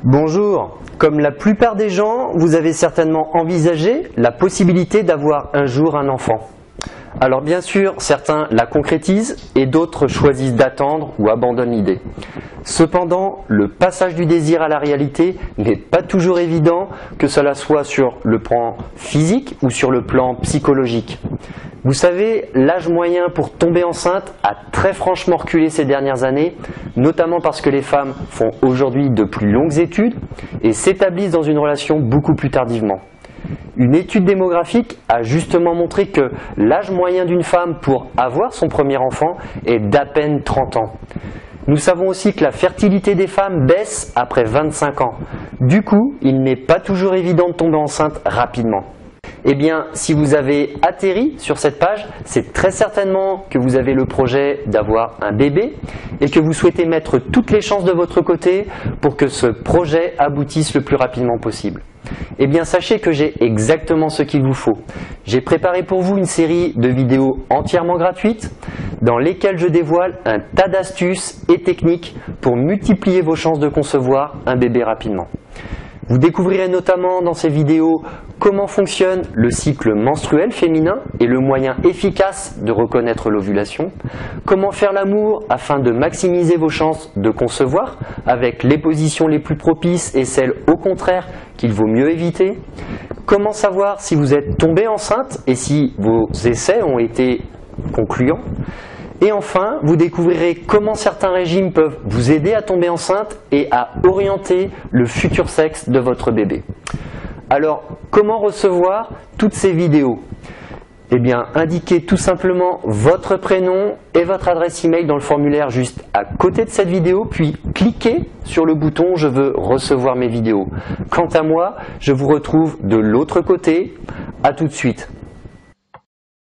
Bonjour, comme la plupart des gens, vous avez certainement envisagé la possibilité d'avoir un jour un enfant. Alors bien sûr, certains la concrétisent et d'autres choisissent d'attendre ou abandonnent l'idée. Cependant, le passage du désir à la réalité n'est pas toujours évident, que cela soit sur le plan physique ou sur le plan psychologique. Vous savez, l'âge moyen pour tomber enceinte a très franchement reculé ces dernières années, notamment parce que les femmes font aujourd'hui de plus longues études et s'établissent dans une relation beaucoup plus tardivement. Une étude démographique a justement montré que l'âge moyen d'une femme pour avoir son premier enfant est d'à peine 30 ans. Nous savons aussi que la fertilité des femmes baisse après 25 ans. Du coup, il n'est pas toujours évident de tomber enceinte rapidement. Eh bien, si vous avez atterri sur cette page, c'est très certainement que vous avez le projet d'avoir un bébé et que vous souhaitez mettre toutes les chances de votre côté pour que ce projet aboutisse le plus rapidement possible. Eh bien, sachez que j'ai exactement ce qu'il vous faut. J'ai préparé pour vous une série de vidéos entièrement gratuites dans lesquelles je dévoile un tas d'astuces et techniques pour multiplier vos chances de concevoir un bébé rapidement. Vous découvrirez notamment dans ces vidéos comment fonctionne le cycle menstruel féminin et le moyen efficace de reconnaître l'ovulation, comment faire l'amour afin de maximiser vos chances de concevoir avec les positions les plus propices et celles au contraire qu'il vaut mieux éviter, comment savoir si vous êtes tombé enceinte et si vos essais ont été concluants. Et enfin, vous découvrirez comment certains régimes peuvent vous aider à tomber enceinte et à orienter le futur sexe de votre bébé. Alors, comment recevoir toutes ces vidéos? Eh bien, indiquez tout simplement votre prénom et votre adresse email dans le formulaire juste à côté de cette vidéo, puis cliquez sur le bouton « Je veux recevoir mes vidéos ». Quant à moi, je vous retrouve de l'autre côté. À tout de suite.